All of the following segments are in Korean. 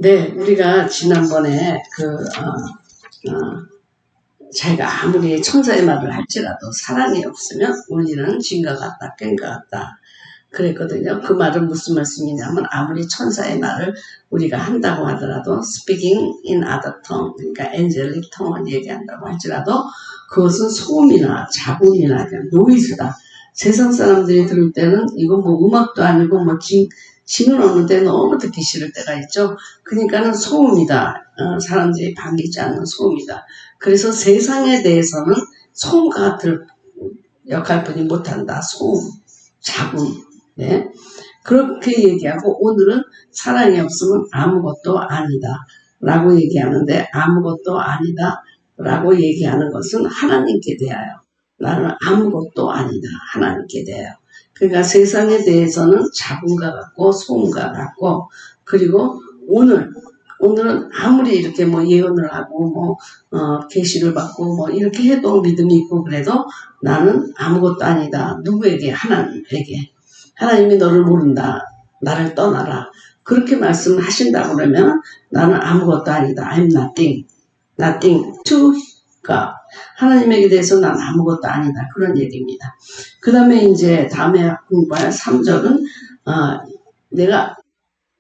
네, 우리가 지난번에 자기가 아무리 천사의 말을 할지라도 사랑이 없으면 우리는 진과 같다, 깬과 같다 그랬거든요. 그 말은 무슨 말씀이냐면 아무리 천사의 말을 우리가 한다고 하더라도 speaking in other tongue, 그러니까 angelic tongue을 얘기한다고 할지라도 그것은 소음이나 잡음이나 그냥 노이즈다. 세상 사람들이 들을 때는 이건 뭐 음악도 아니고 뭐 징은 오는데 너무 듣기 싫을 때가 있죠. 그러니까는 소음이다. 사람들이 반기지 않는 소음이다. 그래서 세상에 대해서는 소음과 같은 역할뿐이 못한다. 소음, 잡음. 네. 그렇게 얘기하고 오늘은 사랑이 없으면 아무것도 아니다. 라고 얘기하는데 아무것도 아니다. 라고 얘기하는 것은 하나님께 대하여. 나는 아무것도 아니다. 하나님께 대하여. 그러니까 세상에 대해서는 잡음과 같고 소음과 같고 그리고 오늘은 아무리 이렇게 뭐 예언을 하고 계시를 받고 뭐 이렇게 해도 믿음이 있고 그래도 나는 아무것도 아니다. 누구에게? 하나님에게. 하나님이 너를 모른다. 나를 떠나라. 그렇게 말씀하신다고 그러면 나는 아무것도 아니다. I'm nothing to God. 하나님에게 대해서 난 아무것도 아니다. 그런 얘기입니다. 그 다음에 이제 다음에 공부할 3절은 내가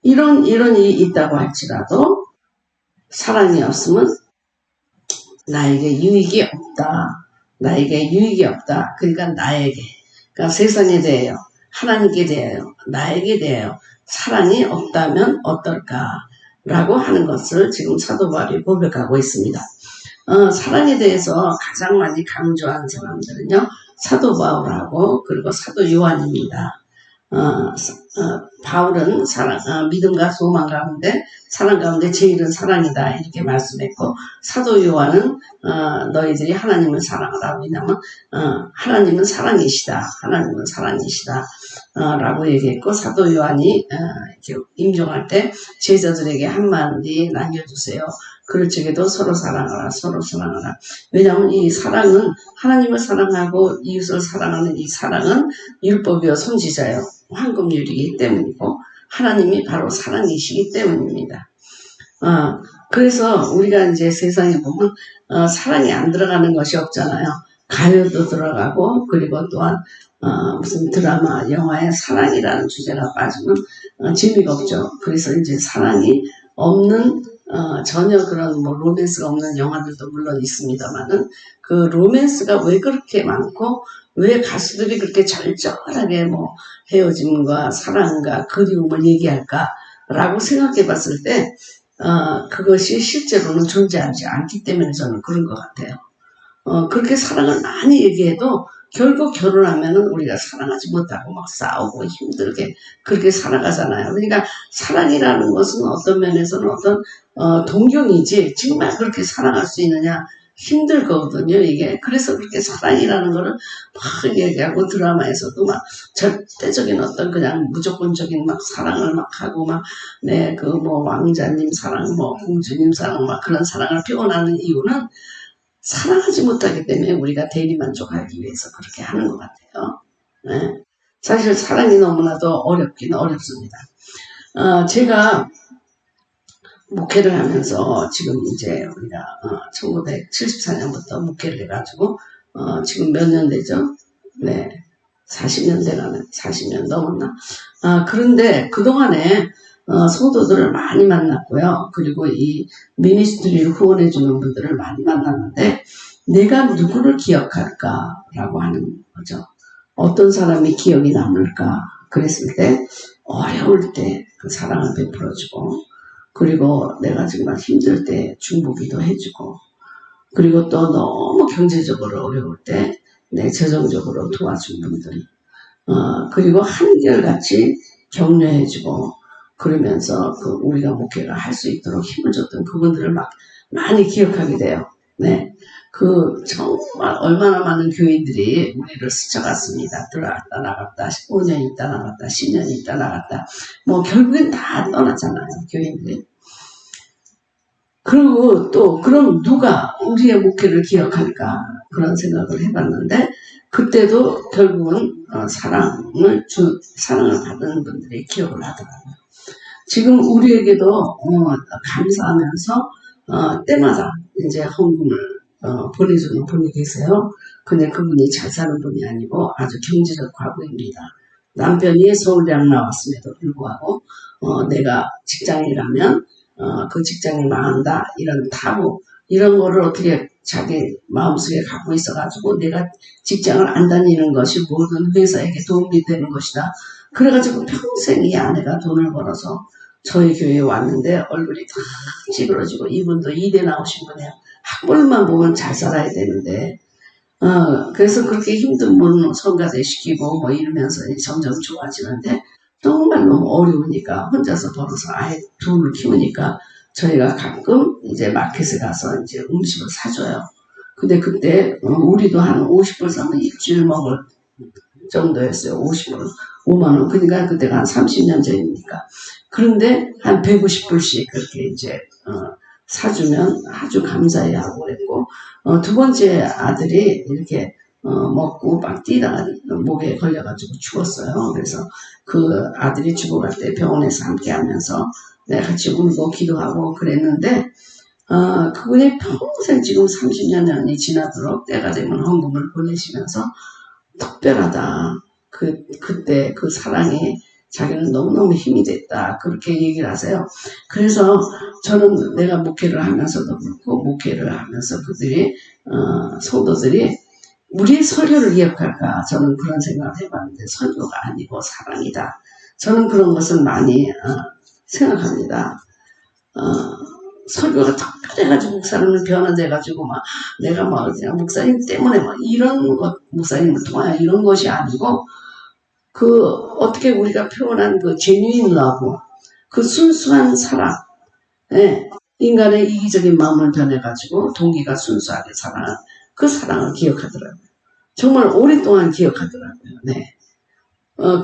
이런 일이 있다고 할지라도 사랑이 없으면 나에게 유익이 없다. 나에게 유익이 없다. 그러니까 나에게. 그러니까 세상에 대하여, 하나님께 대하여, 나에게 대하여 사랑이 없다면 어떨까라고 하는 것을 지금 사도 바울이 고백하고 있습니다. 사랑에 대해서 가장 많이 강조한 사람들은요, 사도 바울하고 그리고 사도 요한입니다. 바울은 믿음과 소망 가운데 사랑 가운데 제일은 사랑이다 이렇게 말씀했고 사도 요한은 너희들이 하나님을 사랑하라. 왜냐하면 하나님은 사랑이시다. 하나님은 사랑이시다. 라고 얘기했고 사도 요한이 임종할 때 제자들에게 한마디 남겨주세요. 그럴 적에도 서로 사랑하라. 서로 사랑하라. 왜냐하면 이 사랑은 하나님을 사랑하고 이웃을 사랑하는 이 사랑은 율법이요 선지자요 황금률이기 때문이고 하나님이 바로 사랑이시기 때문입니다. 그래서 우리가 이제 세상에 보면 사랑이 안 들어가는 것이 없잖아요. 가요도 들어가고 그리고 또한 무슨 드라마, 영화에 사랑이라는 주제가 빠지면 재미가 없죠. 그래서 이제 사랑이 없는 전혀 그런 뭐 로맨스가 없는 영화들도 물론 있습니다만은 그 로맨스가 왜 그렇게 많고 왜 가수들이 그렇게 절절하게 뭐 헤어짐과 사랑과 그리움을 얘기할까라고 생각해 봤을 때 그것이 실제로는 존재하지 않기 때문에 저는 그런 것 같아요. 그렇게 사랑을 많이 얘기해도 결국 결혼하면은 우리가 사랑하지 못하고 막 싸우고 힘들게 그렇게 살아가잖아요. 그러니까 사랑이라는 것은 어떤 면에서는 어떤 동경이지 정말 그렇게 사랑할 수 있느냐 힘들거든요 이게. 그래서 그렇게 사랑이라는 거를 막 얘기하고 드라마에서도 막 절대적인 어떤 그냥 무조건적인 막 사랑을 막 하고 막 그 뭐 왕자님 사랑 뭐 공주님 사랑 막 그런 사랑을 표현하는 이유는 사랑하지 못하기 때문에 우리가 대리만족하기 위해서 그렇게 하는 것 같아요. 네. 사실 사랑이 너무나도 어렵긴 어렵습니다. 제가 목회를 하면서 지금 이제 우리가 1974년부터 목회를 해가지고 지금 몇 년 되죠? 네, 40년 돼가네. 40년 넘었나? 그런데 그동안에 성도들을 많이 만났고요. 그리고 이 미니스트리를 후원해주는 분들을 많이 만났는데 내가 누구를 기억할까라고 하는 거죠. 어떤 사람이 기억이 남을까? 그랬을 때 어려울 때 그 사랑을 베풀어주고 그리고 내가 정말 힘들 때 중보기도 해주고 그리고 또 너무 경제적으로 어려울 때 내 재정적으로 도와준 분들 그리고 한결같이 격려해주고 그러면서 우리가 목회를 할 수 있도록 힘을 줬던 그분들을 막 많이 기억하게 돼요. 네. 정말 얼마나 많은 교인들이 우리를 스쳐갔습니다. 들어갔다 나갔다 5년 있다 나갔다 10년 있다 나갔다 뭐 결국엔 다 떠났잖아요. 교인들이. 그리고 또 그럼 누가 우리의 목회를 기억할까 그런 생각을 해봤는데 그때도 결국은 사랑을 받은 분들이 기억을 하더라고요. 지금 우리에게도 감사하면서 때마다 이제 헌금을 보내주는 분이 계세요. 근데 그분이 잘 사는 분이 아니고 아주 경제적 과부입니다. 남편이 서울대학 나왔음에도 불구하고 내가 직장이라면 그 직장이 망한다 이런 타부 이런 거를 어떻게 자기 마음속에 갖고 있어가지고 내가 직장을 안 다니는 것이 모든 회사에게 도움이 되는 것이다. 그래가지고 평생 이 아내가 돈을 벌어서 저희 교회에 왔는데 얼굴이 다 찌그러지고 이분도 이대 나오신 분이에요. 학벌만 보면 잘 살아야 되는데 그래서 그렇게 힘든 분 성가대 시키고 뭐 이러면서 점점 좋아지는데 정말 너무 어려우니까 혼자서 벌어서 아예 돈을 키우니까 저희가 가끔 이제 마켓에 가서 이제 음식을 사줘요. 근데 그때 우리도 한 50불 사면 일주일 먹을 정도였어요. 50불, 5만원. 그러니까 그때가 한 30년 전이니까. 그런데 한 150불씩 그렇게 이제 사주면 아주 감사해하고 그랬고 두 번째 아들이 이렇게 먹고 막 뛰다가 목에 걸려가지고 죽었어요. 그래서 그 아들이 죽어갈 때 병원에서 함께 하면서 내가 같이 울고 기도하고 그랬는데 그분이 평생 지금 30년이 지나도록 때가 되면 헌금을 보내시면서 특별하다. 그때 그 사랑이 자기는 너무너무 힘이 됐다. 그렇게 얘기를 하세요. 그래서 저는 내가 목회를 하면서도 그렇고 목회를 하면서 그들이 성도들이 우리의 설교를 기억할까? 저는 그런 생각을 해봤는데 설교가 아니고 사랑이다. 저는 그런 것을 많이 생각합니다. 설교가 특별해가지고 목사님을 변화돼가지고 막 내가 막 그냥 목사님 때문에 막 이런 것 목사님을 통하여 이런 것이 아니고 그 어떻게 우리가 표현한 그 제뉴인 러브 그 순수한 사랑 인간의 이기적인 마음을 변해가지고 동기가 순수하게 사랑한 그 사랑을 기억하더라고요. 정말 오랫동안 기억하더라고요. 네.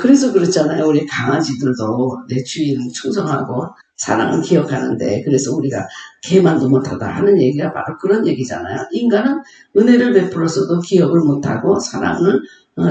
그래서 그렇잖아요. 우리 강아지들도 내 주인 충성하고 사랑을 기억하는데 그래서 우리가 개만도 못하다 하는 얘기가 바로 그런 얘기잖아요. 인간은 은혜를 베풀어서도 기억을 못하고 사랑을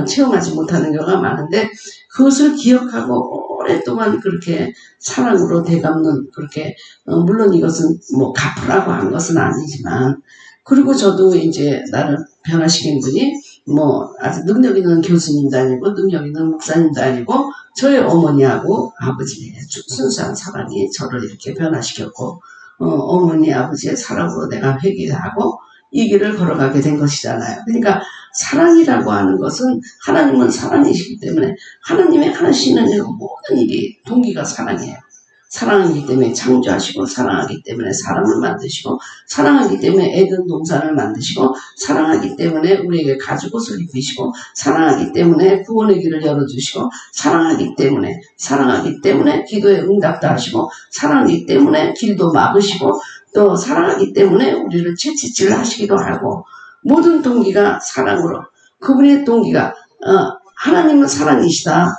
체험하지 못하는 경우가 많은데 그것을 기억하고 오랫동안 그렇게 사랑으로 되갚는 그렇게 물론 이것은 뭐 갚으라고 한 것은 아니지만 그리고 저도 이제 나를 변화시킨 분이 뭐 아주 능력 있는 교수님도 아니고 능력 있는 목사님도 아니고 저의 어머니하고 아버지의 순수한 사랑이 저를 이렇게 변화시켰고 어머니 아버지의 사랑으로 내가 회개하고 이 길을 걸어가게 된 것이잖아요. 그러니까 사랑이라고 하는 것은 하나님은 사랑이시기 때문에 하나님이 하시는 일 모든 일이 동기가 사랑이에요. 사랑하기 때문에 창조하시고 사랑하기 때문에 사람을 만드시고 사랑하기 때문에 에덴 동산을 만드시고 사랑하기 때문에 우리에게 가죽옷을 입히시고 사랑하기 때문에 구원의 길을 열어주시고 사랑하기 때문에 기도에 응답도 하시고 사랑하기 때문에 길도 막으시고 또 사랑하기 때문에 우리를 채찍질 하시기도 하고 모든 동기가 사랑으로 그분의 동기가 하나님은 사랑이시다.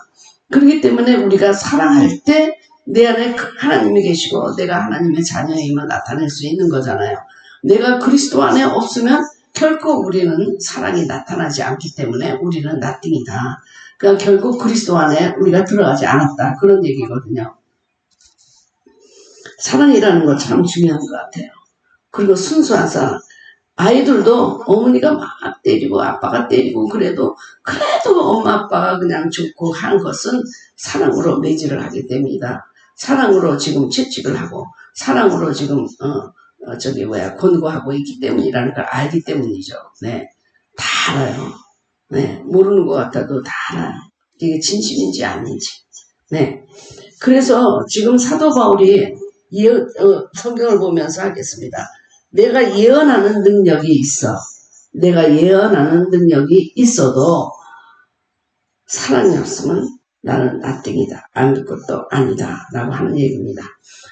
그렇기 때문에 우리가 사랑할 때 내 안에 하나님이 계시고 내가 하나님의 자녀임을 나타낼 수 있는 거잖아요. 내가 그리스도 안에 없으면 결코 우리는 사랑이 나타나지 않기 때문에 우리는 나띵이다. 그러니까 결국 그리스도 안에 우리가 들어가지 않았다. 그런 얘기거든요. 사랑이라는 거 참 중요한 것 같아요. 그리고 순수한 사랑. 아이들도 어머니가 막 때리고 아빠가 때리고 그래도 엄마 아빠가 그냥 좋고 한 것은 사랑으로 매질을 하기 때문이다. 사랑으로 지금 채찍을 하고 사랑으로 지금 권고하고 있기 때문이라는 걸 알기 때문이죠. 네, 다 알아요. 네, 모르는 것 같아도 다 알아요. 이게 진심인지 아닌지. 네, 그래서 지금 사도 바울이 성경을 보면서 하겠습니다. 내가 예언하는 능력이 있어. 내가 예언하는 능력이 있어도 사랑이 없으면 나는 나띵이다. 아무것도 아니다. 라고 하는 얘기입니다.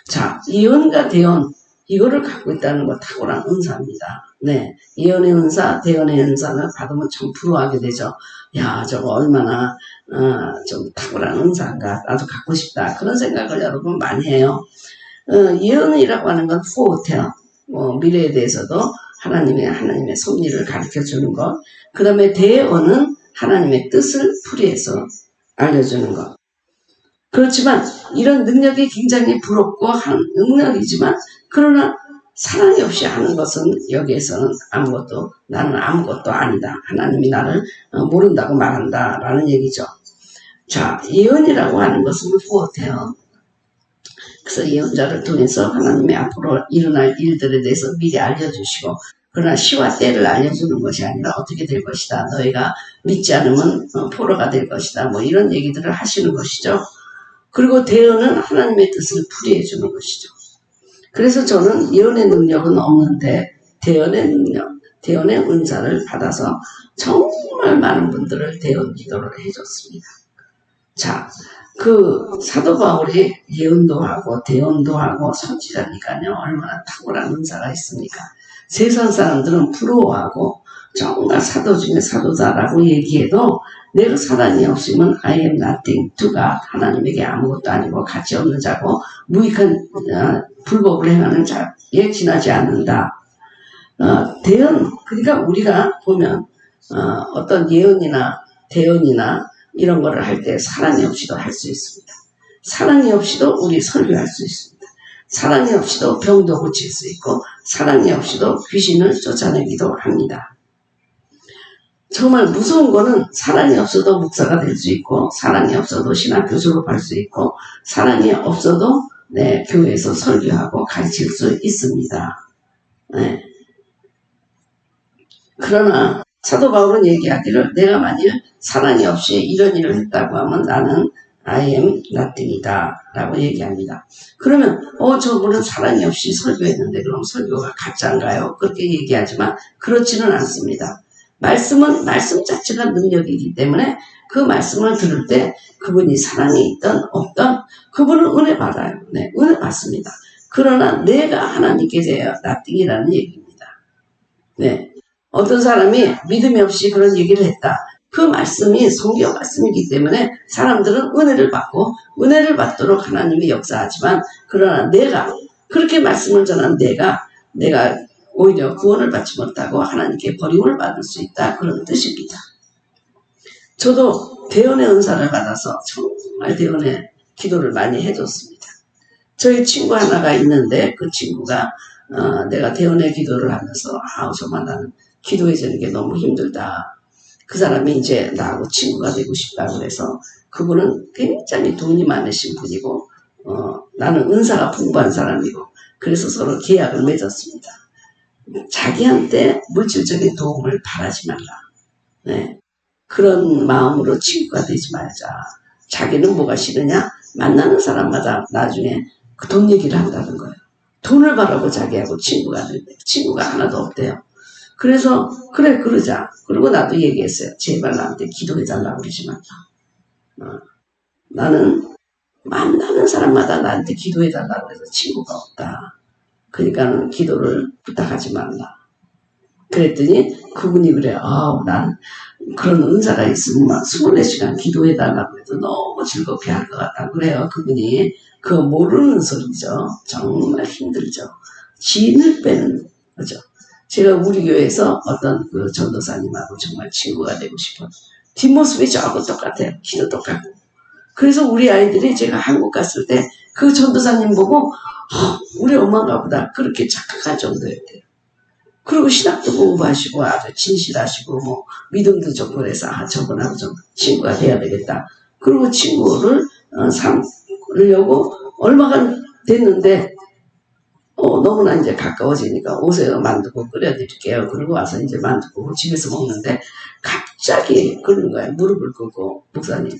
자, 예언과 대언 이거를 갖고 있다는 거 탁월한 은사입니다. 네, 예언의 은사, 대언의 은사는 받으면 참 부러워하게 되죠. 야, 저거 얼마나 좀 탁월한 은사인가. 나도 갖고 싶다. 그런 생각을 여러분 많이 해요. 예언이라고 하는 건 포어테어. 미래에 대해서도 하나님의 섭리를 가르쳐 주는 것. 그 다음에 대언은 하나님의 뜻을 풀이해서 알려주는 것. 그렇지만 이런 능력이 굉장히 부럽고 한 능력이지만 그러나 사랑이 없이 하는 것은 여기에서는 아무것도 나는 아무것도 아니다. 하나님이 나를 모른다고 말한다 라는 얘기죠. 자, 예언이라고 하는 것은 무엇이에요? 그래서 예언자를 통해서 하나님의 앞으로 일어날 일들에 대해서 미리 알려주시고 그러나 시와 때를 알려주는 것이 아니라 어떻게 될 것이다. 너희가 믿지 않으면 포로가 될 것이다. 뭐 이런 얘기들을 하시는 것이죠. 그리고 대언은 하나님의 뜻을 풀이해 주는 것이죠. 그래서 저는 예언의 능력은 없는데 대언의 능력, 대언의 은사를 받아서 정말 많은 분들을 대언 기도를 해줬습니다. 자, 그 사도 바울이 예언도 하고 대언도 하고 선지자니까요. 얼마나 탁월한 은사가 있습니까? 세상 사람들은 부러워하고 정말 사도 중에 사도다라고 얘기해도 내가 사랑이 없으면 I am nothing to God. 하나님에게 아무것도 아니고 가치 없는 자고 무익한 불법을 행하는 자에 지나지 않는다. 대언, 그러니까 우리가 보면 어떤 예언이나 대언이나 이런 거를 할 때 사랑이 없이도 할 수 있습니다. 사랑이 없이도 우리 설교할 수 있습니다. 사랑이 없이도 병도 고칠 수 있고 사랑이 없이도 귀신을 쫓아내기도 합니다. 정말 무서운 거는 사랑이 없어도 목사가 될 수 있고 사랑이 없어도 신학교 졸업할 수 있고 사랑이 없어도 교회에서 설교하고 가르칠 수 있습니다. 네. 그러나 사도 바울은 얘기하기를 내가 만일 사랑이 없이 이런 일을 했다고 하면 나는 I am nothing이다 라고 얘기합니다. 그러면 저분은 사랑이 없이 설교했는데 그럼 설교가 가짜인가요? 그렇게 얘기하지만 그렇지는 않습니다. 말씀은 말씀 자체가 능력이기 때문에 그 말씀을 들을 때 그분이 사랑이 있든 없든 그분은 은혜 받아요. 네, 은혜 받습니다. 그러나 내가 하나님께 대하여 nothing이라는 얘기입니다. 네, 어떤 사람이 믿음이 없이 그런 얘기를 했다. 그 말씀이 성경 말씀이기 때문에 사람들은 은혜를 받고 은혜를 받도록 하나님이 역사하지만 그러나 내가 그렇게 말씀을 전한 내가 오히려 구원을 받지 못하고 하나님께 버림을 받을 수 있다. 그런 뜻입니다. 저도 대언의 은사를 받아서 정말 대언의 기도를 많이 해줬습니다. 저희 친구 하나가 있는데 그 친구가 내가 대언의 기도를 하면서 정말 나는 기도해 주는 게 너무 힘들다. 그 사람이 이제 나하고 친구가 되고 싶다고 해서 그분은 굉장히 돈이 많으신 분이고 나는 은사가 풍부한 사람이고 그래서 서로 계약을 맺었습니다. 자기한테 물질적인 도움을 바라지 말라. 네. 그런 마음으로 친구가 되지 말자. 자기는 뭐가 싫으냐? 만나는 사람마다 나중에 그 돈 얘기를 한다는 거예요. 돈을 바라고 자기하고 친구가 되는데 친구가 하나도 없대요. 그래서 그래 그러자. 그리고 나도 얘기했어요. 제발 나한테 기도해달라고 그러지 말라. 나는 만나는 사람마다 나한테 기도해달라고 해서 친구가 없다. 그러니까 기도를 부탁하지 말라. 그랬더니 그분이 그래. 난 그런 은사가 있으면 24시간 기도해달라고 해도 너무 즐겁게 할 것 같다. 그래요. 그분이 그거 모르는 소리죠. 정말 힘들죠. 진을 빼는 거죠. 제가 우리 교회에서 어떤 그 전도사님하고 정말 친구가 되고 싶어요. 뒷모습이 저하고 똑같아요. 키도 똑같고. 그래서 우리 아이들이 제가 한국 갔을 때 그 전도사님 보고 우리 엄마가 보다 그렇게 착각할 정도였대요. 그리고 신학도 공부하시고 아주 진실하시고 뭐 믿음도 좋고 그래서 저분하고 좀 친구가 돼야 되겠다. 그리고 친구를 삼으려고 얼마가 됐는데 너무나 이제 가까워지니까 오세요. 만두국 끓여드릴게요. 그리고 와서 이제 만두국을 집에서 먹는데 갑자기 그러는 거예요. 무릎을 꿇고 목사님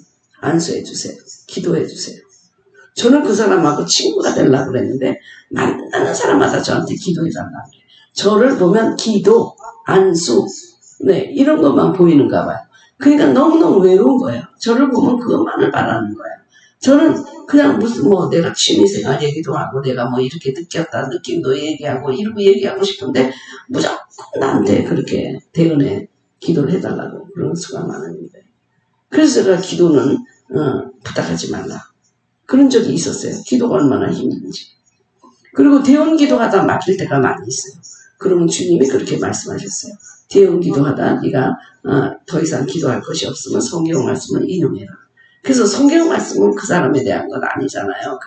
안수해 주세요. 기도해 주세요. 저는 그 사람하고 친구가 되려고 그랬는데 만나는 사람마다 저한테 기도해 달라고 그래요. 저를 보면 기도, 안수 이런 것만 보이는가 봐요. 그러니까 너무너무 외로운 거예요. 저를 보면 그것만을 바라는 거예요. 저는 그냥 무슨 내가 취미생활 얘기도 하고 내가 이렇게 느꼈다 느낌도 얘기하고 이러고 얘기하고 싶은데 무조건 나한테 그렇게 대언에 기도를 해달라고 그런 수가 많은데 그래서 제가 기도는 부탁하지 말라 그런 적이 있었어요. 기도가 얼마나 힘든지. 그리고 대언 기도하다 막힐 때가 많이 있어요. 그러면 주님이 그렇게 말씀하셨어요. 대언 기도하다 네가 더 이상 기도할 것이 없으면 성경 말씀을 인용해라. 그래서 성경 말씀은 그 사람에 대한 건 아니잖아요.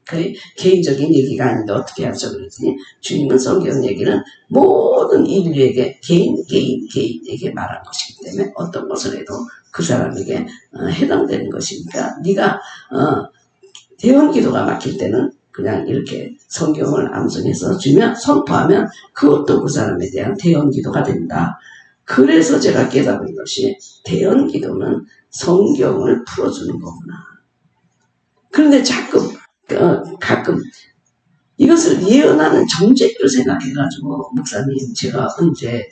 그 개인적인 얘기가 아닌데 어떻게 하죠? 그랬더니 주님은 성경 얘기는 모든 인류에게 개인에게 말한 것이기 때문에 어떤 것을 해도 그 사람에게 해당되는 것이니까 네가 대원 기도가 막힐 때는 그냥 이렇게 성경을 암송해서 주면 선포하면 그것도 그 사람에 대한 대원 기도가 된다. 그래서 제가 깨달은 것이 대원 기도는 성경을 풀어주는 거구나. 그런데 가끔 이것을 예언하는 정죄를 생각해가지고 목사님 제가 언제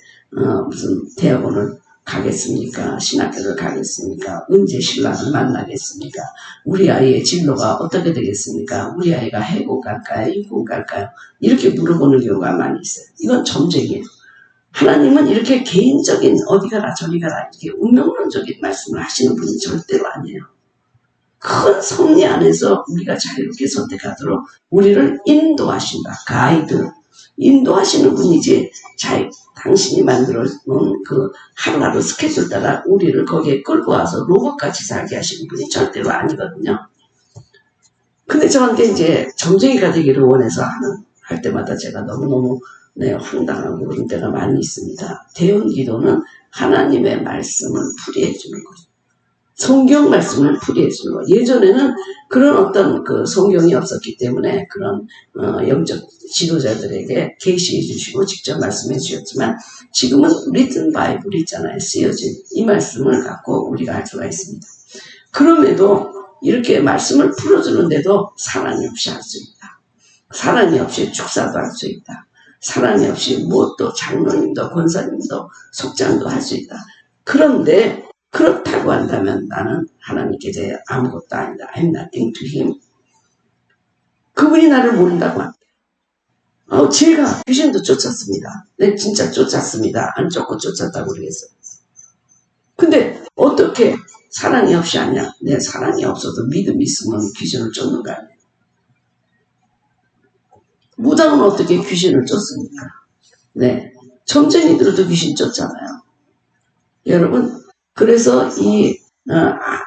무슨 대학원을 가겠습니까? 신학교를 가겠습니까? 언제 신랑을 만나겠습니까? 우리 아이의 진로가 어떻게 되겠습니까? 우리 아이가 해고 갈까요? 육군 갈까요? 이렇게 물어보는 경우가 많이 있어요. 이건 점쟁이에요. 하나님은 이렇게 개인적인 어디 가라 저리 가라 이렇게 운명론적인 말씀을 하시는 분이 절대로 아니에요. 큰 섭리 안에서 우리가 자유롭게 선택하도록 우리를 인도하신다. 가이드. 인도하시는 분이지 당신이 만들어 놓은 그 하루하루 스케줄 따라 우리를 거기에 끌고 와서 로봇같이 살게 하시는 분이 절대로 아니거든요. 근데 저한테 이제 점쟁이가 되기를 원해서 할 때마다 제가 너무너무 황당하고 그런 때가 많이 있습니다. 대원 기도는 하나님의 말씀을 풀이해 주는 거죠. 성경 말씀을 풀이해 주는 거예요. 예전에는 그런 어떤 그 성경이 없었기 때문에 그런 영적 지도자들에게 계시해 주시고 직접 말씀해 주셨지만 지금은 리튼 바이블이 있잖아요. 쓰여진 이 말씀을 갖고 우리가 할 수가 있습니다. 그럼에도 이렇게 말씀을 풀어주는데도 사랑이 없이 할 수 있다. 사랑이 없이 축사도 할 수 있다. 사랑이 없이 무엇도 장로님도 권사님도 속장도 할 수 있다. 그런데 그렇다고 한다면 나는 하나님께 대해 아무것도 아니다. I'm nothing to him. 그분이 나를 모른다고 합니다. 제가 귀신도 쫓았습니다. 네, 진짜 쫓았습니다. 안 쫓고 쫓았다고 그러겠어요. 근데 어떻게 사랑이 없이 하냐? 내 사랑이 없어도 믿음이 있으면 귀신을 쫓는 거 아니에요. 무당은 어떻게 귀신을 쫓습니까? 네, 점쟁이들도 귀신 쫓잖아요. 여러분, 그래서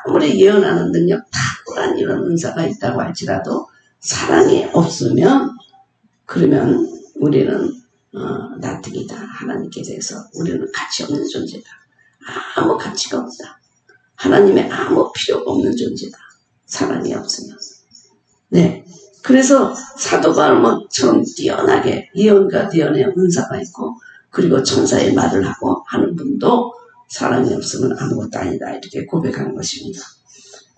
아무리 예언하는 능력, 탁월한 이런 은사가 있다고 할지라도 사랑이 없으면 그러면 우리는 나트기다. 하나님께 대해서 우리는 가치 없는 존재다. 아무 가치가 없다. 하나님의 아무 필요가 없는 존재다. 사랑이 없으면. 네. 그래서 사도 바울처럼 뛰어나게 예언과 예언의 은사가 있고 그리고 천사의 말을 하고 하는 분도 사랑이 없으면 아무것도 아니다. 이렇게 고백한 것입니다.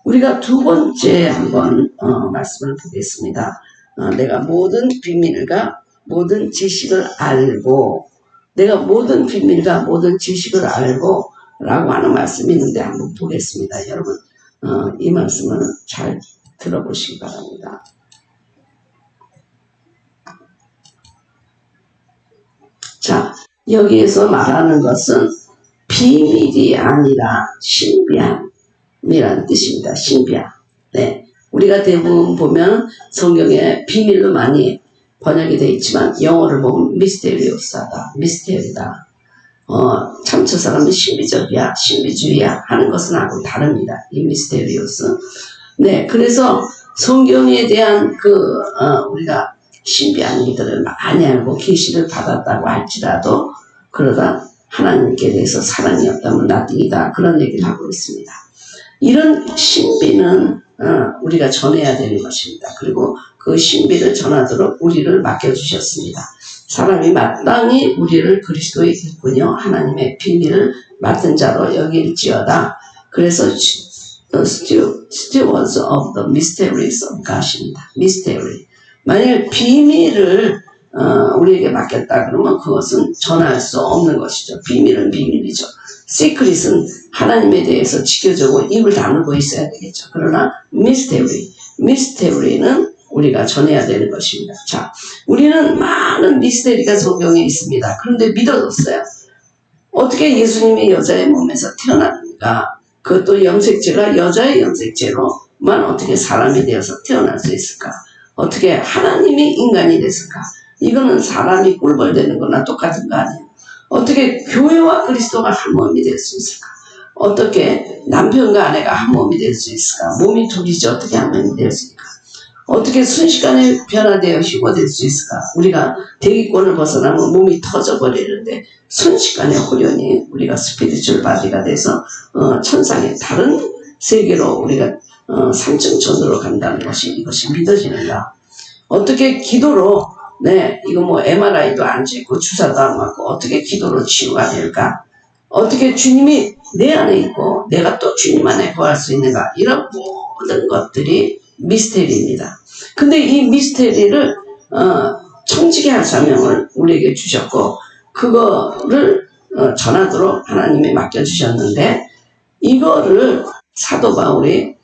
우리가 두 번째 한번 말씀을 보겠습니다. 내가 모든 비밀과 모든 지식을 알고 내가 모든 비밀과 모든 지식을 알고 라고 하는 말씀이 있는데 한번 보겠습니다. 여러분 이 말씀을 잘 들어보시기 바랍니다. 자, 여기에서 말하는 것은 비밀이 아니라 신비함이라는 뜻입니다. 신비함. 네. 우리가 대부분 보면 성경에 비밀로 많이 번역이 되어 있지만 영어를 보면 미스테리오스하다. 미스테리다. 참저 사람은 신비적이야. 신비주의야. 하는 것은 하고 다릅니다. 이 미스테리오스. 네. 그래서 성경에 대한 우리가 신비한 일들을 많이 알고 계시를 받았다고 할지라도 그러다 하나님께 대해서 사랑이 없다면 나띵이다. 그런 얘기를 하고 있습니다. 이런 신비는 우리가 전해야 되는 것입니다. 그리고 그 신비를 전하도록 우리를 맡겨주셨습니다. 사람이 마땅히 우리를 그리스도의 일꾼이요 하나님의 비밀을 맡은 자로 여길지어다. 그래서 stewards of the mysteries of God입니다. mystery. 만약 비밀을 우리에게 맡겼다 그러면 그것은 전할 수 없는 것이죠. 비밀은 비밀이죠. 시크릿은 하나님에 대해서 지켜주고 입을 다물고 있어야 되겠죠. 그러나 미스테리는 우리가 전해야 되는 것입니다. 자, 우리는 많은 미스테리가 성경에 있습니다. 그런데 믿어졌어요. 어떻게 예수님이 여자의 몸에서 태어났는가? 그것도 염색체가 여자의 염색체로만 어떻게 사람이 되어서 태어날 수 있을까? 어떻게 하나님이 인간이 됐을까? 이거는 사람이 꿀벌되는 거나 똑같은 거 아니에요. 어떻게 교회와 그리스도가 한 몸이 될 수 있을까? 어떻게 남편과 아내가 한 몸이 될 수 있을까? 몸이 둘이지 어떻게 한 몸이 될 수 있을까? 어떻게 순식간에 변화되어 휴거될 수 있을까? 우리가 대기권을 벗어나면 몸이 터져버리는데 순식간에 호련히 우리가 스피리추얼 바디가 돼서 천상의 다른 세계로 우리가 상층천으로 간다는 것이 이것이 믿어지는가? 어떻게 기도로 이거 뭐 MRI도 안 찍고 주사도 안 맞고 어떻게 기도로 치유가 될까? 어떻게 주님이 내 안에 있고 내가 또 주님 안에 거할 수 있는가? 이런 모든 것들이 미스테리입니다. 근데 이 미스테리를 청지기 할 사명을 우리에게 주셨고 그거를 전하도록 하나님이 맡겨주셨는데 이거를 사도 바울이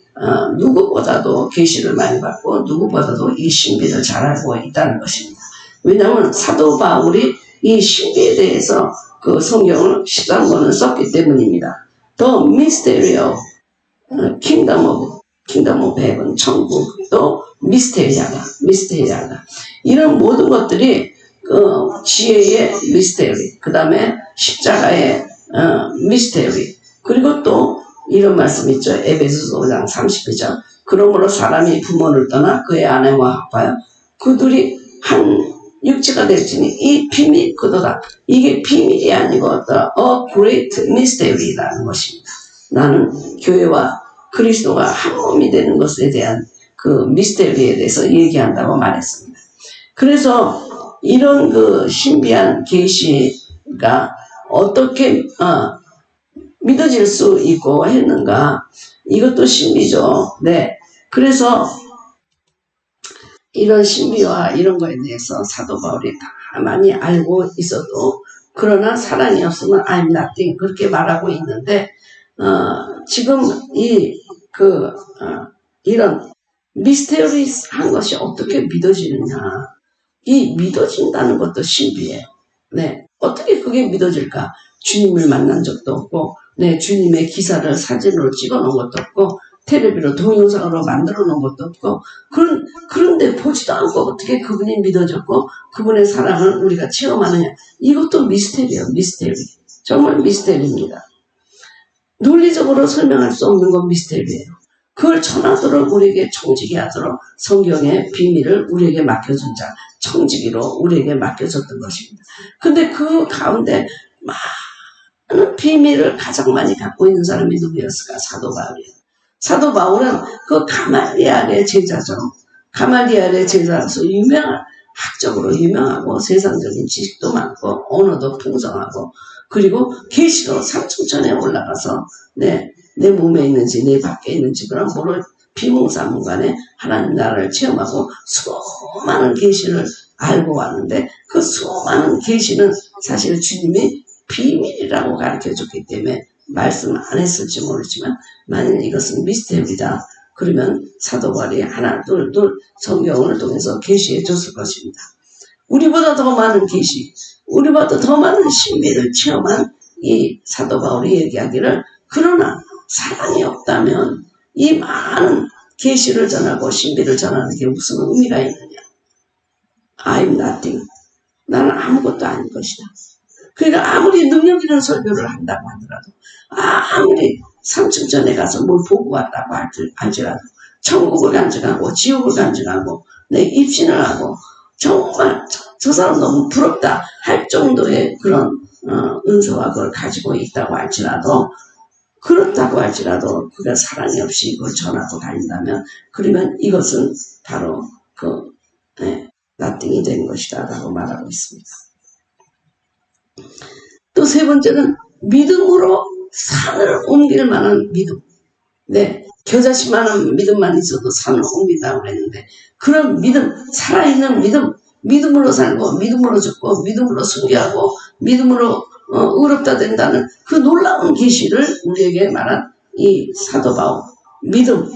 누구보다도 계시를 많이 받고 누구보다도 이 신비를 잘 알고 있다는 것입니다. 왜냐하면 사도 바울이 이 신비에 대해서 그 성경을 13권을 썼기 때문입니다. The mystery of kingdom of heaven, 천국도 미스테리하다. 이런 모든 것들이 지혜의 미스테리, 그 다음에 십자가의 미스테리, 그리고 또 이런 말씀 있죠. 에베소서 5장 30절. 그러므로 사람이 부모를 떠나 그의 아내와 합하여 그들이 한 육체가 될지니 이 비밀 그도다. 이게 비밀이 아니고 a great mystery라는 것입니다. 나는 교회와 그리스도가 한 몸이 되는 것에 대한 그 미스테리에 대해서 얘기한다고 말했습니다. 그래서 이런 그 신비한 계시가 어떻게 믿어질 수 있고 했는가? 이것도 신비죠. 네. 그래서 이런 신비와 이런 거에 대해서 사도 바울이 다 많이 알고 있어도 그러나 사랑이 없으면 I'm nothing 그렇게 말하고 있는데 지금 이런 미스테리한 것이 어떻게 믿어지느냐? 이 믿어진다는 것도 신비해요. 네. 어떻게 그게 믿어질까? 주님을 만난 적도 없고, 주님의 기사를 사진으로 찍어 놓은 것도 없고, 텔레비로 동영상으로 만들어 놓은 것도 없고, 그런데 보지도 않고 어떻게 그분이 믿어졌고, 그분의 사랑을 우리가 체험하느냐. 이것도 미스테리예요, 미스테리. 정말 미스테리입니다. 논리적으로 설명할 수 없는 건 미스테리예요. 그걸 전하도록 우리에게 청지기 하도록 성경의 비밀을 우리에게 맡겨준 자, 청지기로 우리에게 맡겨줬던 것입니다. 근데 그 가운데 많은 비밀을 가장 많이 갖고 있는 사람이 누구였을까? 사도 바울이에요. 사도 바울은 그 가말리엘의 제자죠. 가말리엘의 제자로서 학적으로 유명하고 세상적인 지식도 많고 언어도 풍성하고 그리고 계시로 삼층천에 올라가서 내 몸에 있는지 내 밖에 있는지 그런 모를 비몽사몽간에 하나님 나라를 체험하고 수많은 계시를 알고 왔는데 그 수많은 계시는 사실 주님이 비밀이라고 가르쳐줬기 때문에 말씀 안 했을지 모르지만 만약 이것은 미스테리다 그러면 사도 바울이 하나 둘 성경을 통해서 계시해 줬을 것입니다. 우리보다 더 많은 계시, 우리보다 더 많은 신비를 체험한 이 사도 바울이 얘기하기를 그러나 사랑이 없다면 이 많은 계시를 전하고 신비를 전하는 게 무슨 의미가 있느냐. I'm nothing. 나는 아무것도 아닌 것이다. 그러니까 아무리 능력 있는 설교를 한다고 하더라도 아무리 삼층전에 가서 뭘 보고 왔다고 할지라도 천국을 간증하고 지옥을 간증하고 내 입신을 하고 정말 저 사람 너무 부럽다 할 정도의 그런 은사와 그걸 가지고 있다고 할지라도 그렇다고 할지라도 그가 사랑이 없이 이걸 전하고 다닌다면 그러면 이것은 바로 nothing이 된 것이다 라고 말하고 있습니다. 또 세 번째는 믿음으로 산을 옮길 만한 믿음. 겨자씨만한 믿음만 있어도 산을 옮긴다고 그랬는데 그런 믿음, 살아있는 믿음으로 살고 믿음으로 죽고 믿음으로 순교하고 믿음으로 의롭다 된다는 그 놀라운 계시를 우리에게 말한 이 사도 바울. 믿음.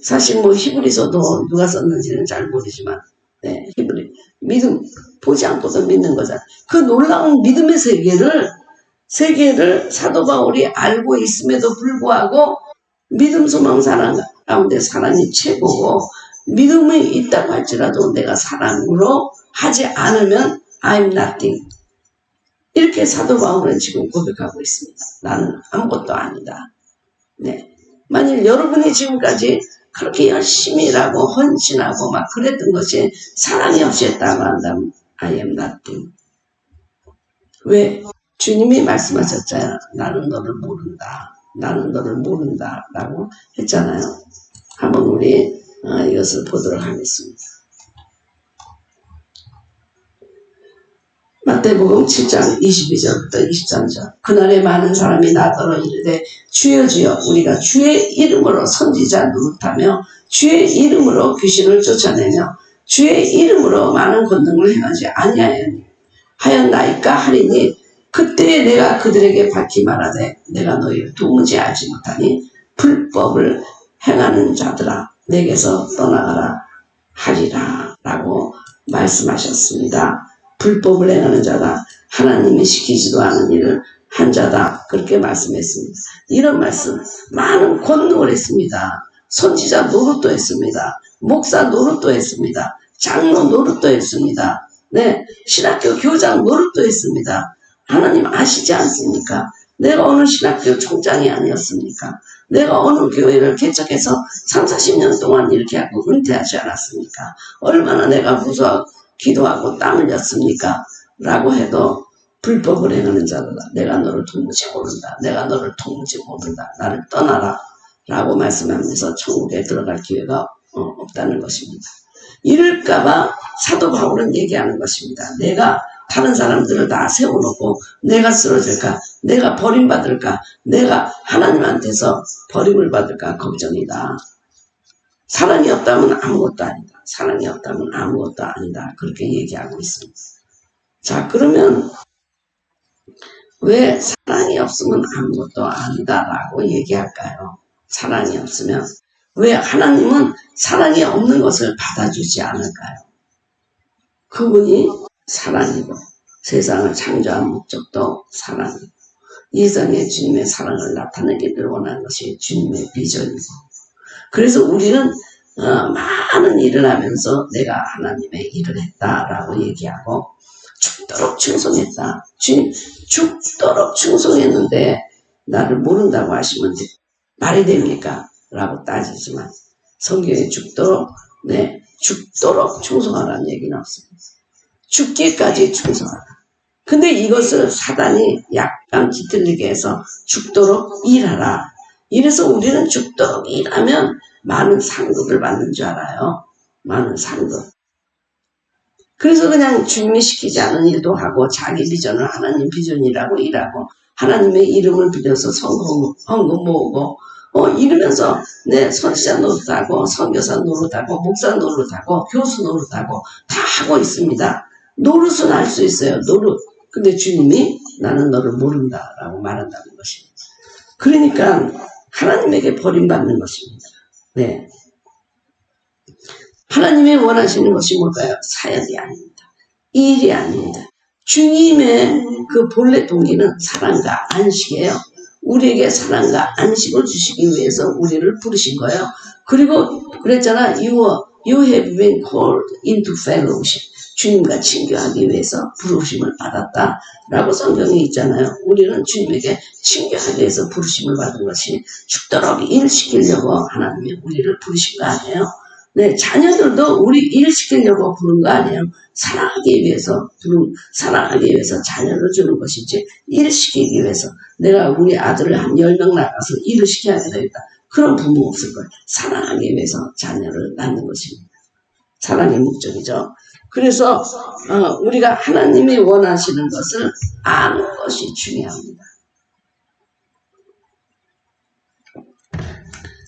사실 히브리서도 누가 썼는지는 잘 모르지만 히브리 믿음 보지 않고도 믿는 거잖아. 그 놀라운 믿음의 세계를 사도 바울이 알고 있음에도 불구하고 믿음, 소망, 사랑 가운데 사랑이 최고고 믿음이 있다고 할지라도 내가 사랑으로 하지 않으면 I'm nothing. 이렇게 사도 바울은 지금 고백하고 있습니다. 나는 아무것도 아니다. 네. 만일 여러분이 지금까지 그렇게 열심히 일하고 헌신하고 막 그랬던 것이 사랑이 없이 했다고 한다면 I am nothing. 왜? 주님이 말씀하셨잖아요. 나는 너를 모른다. 나는 너를 모른다. 라고 했잖아요. 한번 우리 이것을 보도록 하겠습니다. 마태복음 7장 22절부터 23절. 그날에 많은 사람이 나더러 이르되 주여 주여 우리가 주의 이름으로 선지자 노릇하며 주의 이름으로 귀신을 쫓아내며 주의 이름으로 많은 권능을 행하지 아니하였나이까 하리니 그때에 내가 그들에게 밝히 말하되 내가 너희를 도무지 알지 못하니 불법을 행하는 자들아 내게서 떠나가라 하리라 라고 말씀하셨습니다. 불법을 행하는 자다. 하나님이 시키지도 않은 일을 한 자다. 그렇게 말씀했습니다. 이런 말씀 많은 권능을 했습니다. 선지자 노릇도 했습니다. 목사 노릇도 했습니다. 장로 노릇도 했습니다. 네, 신학교 교장 노릇도 했습니다. 하나님 아시지 않습니까? 내가 어느 신학교 총장이 아니었습니까? 내가 어느 교회를 개척해서 3, 40년 동안 이렇게 하고 은퇴하지 않았습니까? 얼마나 내가 무서워 기도하고 땀 흘렸습니까? 라고 해도 불법을 행하는 자들아 내가 너를 도무지 모른다. 내가 너를 도무지 모른다. 나를 떠나라. 라고 말씀하면서 천국에 들어갈 기회가 없다는 것입니다. 이럴까봐 사도 바울은 얘기하는 것입니다. 내가 다른 사람들을 다 세워놓고 내가 쓰러질까? 내가 버림받을까? 내가 하나님한테서 버림을 받을까? 걱정이다. 사랑이 없다면 아무것도 아니다. 사랑이 없다면 아무것도 아니다. 그렇게 얘기하고 있습니다. 자, 그러면 왜 사랑이 없으면 아무것도 아니다라고 얘기할까요? 사랑이 없으면 왜 하나님은 사랑이 없는 것을 받아주지 않을까요? 그분이 사랑이고 세상을 창조한 목적도 사랑이고 이성의 주님의 사랑을 나타내기를 원하는 것이 주님의 비전이고 그래서 우리는 많은 일을 하면서 내가 하나님의 일을 했다라고 얘기하고 죽도록 충성했다. 주님 죽도록 충성했는데 나를 모른다고 하시면 말이 됩니까? 라고 따지지만 성경에 죽도록 충성하라는 얘기는 없습니다. 죽기까지 충성하라. 근데 이것을 사단이 약간 깃들리게 해서 죽도록 일하라. 이래서 우리는 죽도록 일하면 많은 상급을 받는 줄 알아요. 많은 상급. 그래서 그냥 주님이 시키지 않은 일도 하고 자기 비전을 하나님 비전이라고 일하고 하나님의 이름을 빌려서 헌금 모으고 이러면서 선지자 노릇하고 선교사 노릇하고 목사 노릇하고 교수 노릇하고 다 하고 있습니다. 노릇은 할 수 있어요. 노릇. 근데 주님이 나는 너를 모른다라고 말한다는 것입니다. 그러니까 하나님에게 버림받는 것입니다. 네. 하나님이 원하시는 것이 뭘까요? 사역이 아닙니다. 일이 아닙니다. 주님의 그 본래 동기는 사랑과 안식이에요. 우리에게 사랑과 안식을 주시기 위해서 우리를 부르신 거예요. 그리고 그랬잖아. You have been called into fellowship. 주님과 친교하기 위해서 부르심을 받았다. 라고 성경에 있잖아요. 우리는 주님에게 친교하기 위해서 부르심을 받은 것이 죽도록 일시키려고 하나님이 우리를 부르신 거 아니에요. 네, 자녀들도 우리 일시키려고 부른 거 아니에요. 사랑하기 위해서 자녀를 주는 것이지 일시키기 위해서 내가 우리 아들을 한 10명 낳아서 일을 시켜야 되겠다. 그런 부모 없을 거예요. 사랑하기 위해서 자녀를 낳는 것입니다. 사랑의 목적이죠. 그래서 우리가 하나님이 원하시는 것을 아는 것이 중요합니다.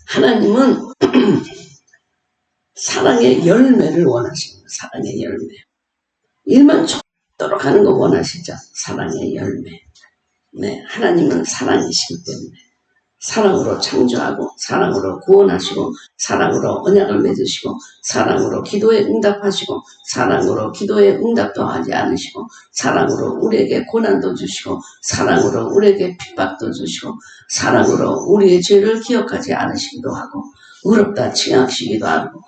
하나님은 사랑의 열매를 원하십니다. 사랑의 열매. 일만 쫓도록 하는 거 원하시죠. 사랑의 열매. 네, 하나님은 사랑이시기 때문에 사랑으로 창조하고 사랑으로 구원하시고 사랑으로 언약을 맺으시고 사랑으로 기도에 응답하시고 사랑으로 기도에 응답도 하지 않으시고 사랑으로 우리에게 고난도 주시고 사랑으로 우리에게 핍박도 주시고 사랑으로 우리의 죄를 기억하지 않으시기도 하고 의롭다 칭하시기도 하고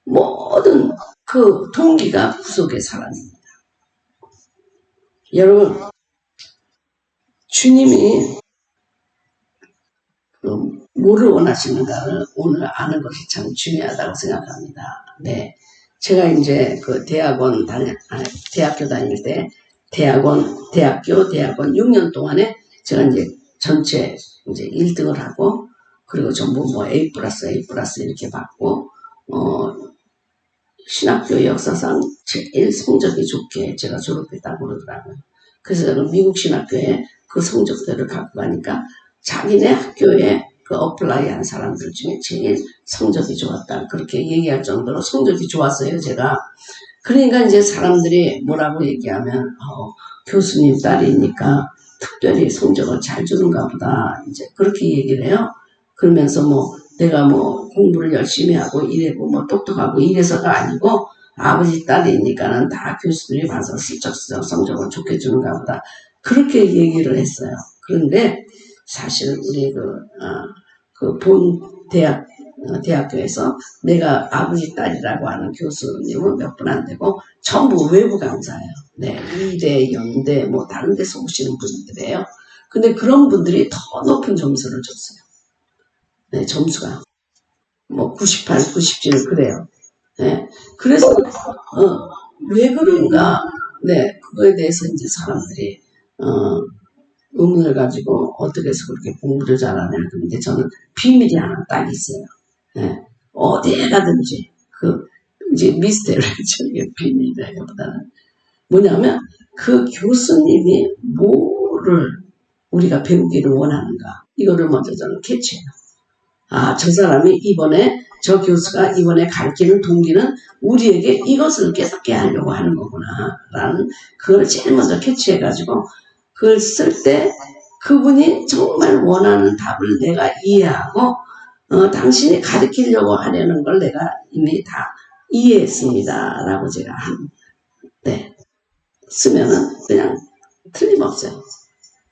모든 그 동기가 구속의 사랑입니다. 여러분 주님이 그 뭐를 원하시는가를 오늘 아는 것이 참 중요하다고 생각합니다. 네. 제가 이제 그 대학교 다닐 때 대학교 6년 동안에 제가 이제 전체 이제 1등을 하고, 그리고 전부 뭐 A+, 이렇게 받고, 신학교 역사상 제일 성적이 좋게 제가 졸업했다고 그러더라고요. 그래서 저는 미국 신학교에 그 성적들을 갖고 가니까 자기네 학교에 그 어플라이 한 사람들 중에 제일 성적이 좋았다, 그렇게 얘기할 정도로 성적이 좋았어요, 제가. 그러니까 이제 사람들이 뭐라고 얘기하면, 교수님 딸이니까 특별히 성적을 잘 주는가 보다, 이제 그렇게 얘기를 해요. 그러면서 뭐 내가 뭐 공부를 열심히 하고 이래고 뭐 똑똑하고 이래서가 아니고, 아버지 딸이니까는 다 교수들이 봐서 슬쩍슬쩍 성적을 좋게 주는가 보다, 그렇게 얘기를 했어요. 그런데 사실 우리 본 대학교에서 내가 아버지 딸이라고 하는 교수님은 몇 분 안 되고 전부 외부 강사예요. 네, 이대, 연대, 뭐 다른 데서 오시는 분들이에요. 근데 그런 분들이 더 높은 점수를 줬어요. 네, 점수가 뭐 98, 97 그래요. 네, 그래서 왜 그런가? 네, 그거에 대해서 이제 사람들이 의문을 가지고 어떻게 해서 그렇게 공부를 잘하냐. 그런데 저는 비밀이 하나 딱 있어요. 네, 어디에 가든지 이제 미스테리죠. 이게 비밀이라기보다는 뭐냐면 그 교수님이 뭐를 우리가 배우기를 원하는가, 이거를 먼저 저는 캐치해요. 저 사람이 저 교수가 이번에 가르치는 동기는 우리에게 이것을 깨닫게 하려고 하는 거구나 라는, 그걸 제일 먼저 캐치해가지고 그걸 쓸 때 그분이 정말 원하는 답을 내가 이해하고, 당신이 가르치려고 하려는 걸 내가 이미 다 이해했습니다 라고 제가 네, 쓰면은 그냥 틀림없어요.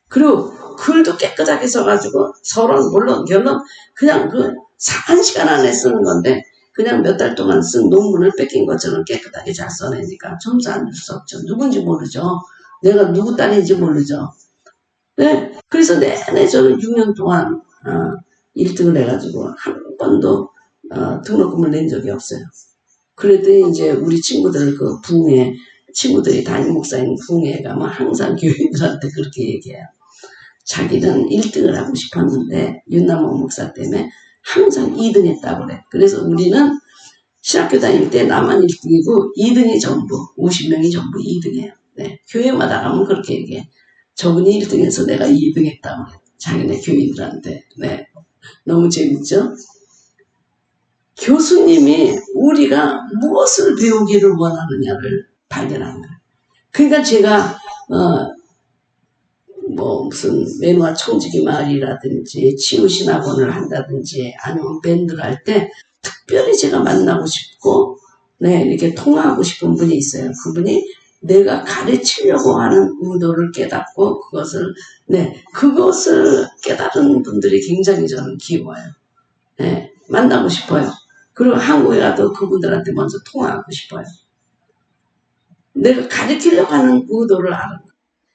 그리고 글도 깨끗하게 써가지고 서론, 물론 결론 그냥 한 시간 안에 쓰는 건데 그냥 몇 달 동안 쓴 논문을 뺏긴 것처럼 깨끗하게 잘 써내니까 점수 안 줄 수 없죠. 누군지 모르죠. 내가 누구 딸인지 모르죠. 네, 그래서 내내 저는 6년 동안 1등을 해가지고 한 번도 등록금을 낸 적이 없어요. 그랬더니 이제 우리 친구들 친구들이 담임 목사님 부흥회에 가면 항상 교인들한테 그렇게 얘기해요. 자기는 1등을 하고 싶었는데 윤남옥 목사 때문에 항상 2등 했다고 그래. 그래서 우리는 신학교 다닐 때 나만 1등이고 2등이 전부, 50명이 전부 2등이에요. 네, 교회마다 가면 그렇게 얘기해. 저분이 1등해서 내가 2등 했다고 그래. 자기네 교인들한테. 네, 너무 재밌죠? 교수님이 우리가 무엇을 배우기를 원하느냐를 발견하는 거예요. 그러니까 제가 무슨 매누아 청지기 마을이라든지 치유신학원을 한다든지 아니면 밴드를 할 때 특별히 제가 만나고 싶고, 네, 이렇게 통화하고 싶은 분이 있어요. 그분이 내가 가르치려고 하는 의도를 깨닫고 그것을 깨달은 분들이 굉장히 저는 귀여워요. 네, 만나고 싶어요. 그리고 한국에 가도 그분들한테 먼저 통화하고 싶어요. 내가 가르치려고 하는 의도를 알아.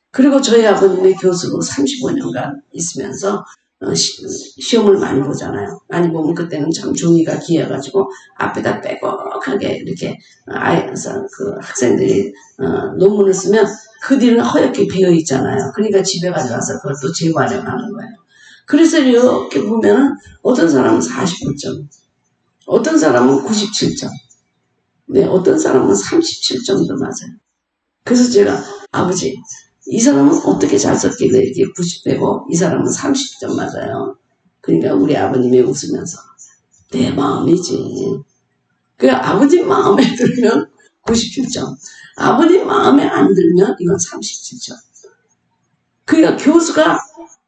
그리고 저희 아버님의 교수로 35년간 있으면서 시험을 많이 보잖아요. 많이 보면 그때는 참 종이가 귀해가지고 앞에다 빼곡하게 이렇게 학생들이 논문을 쓰면 그 뒤는 허옇게 비어 있잖아요. 그러니까 집에 가져가서 그것도 재활용하는 거예요. 그래서 이렇게 보면은 어떤 사람은 45점, 어떤 사람은 97점, 네, 어떤 사람은 37점도 맞아요. 그래서 제가 아버지, 이 사람은 어떻게 잘 썼길래 이렇게 90대고 이 사람은 30점 맞아요. 그러니까 우리 아버님이 웃으면서 내 마음이지. 아버님 마음에 들면 97점, 아버님 마음에 안 들면 이건 37점. 그러니까 교수가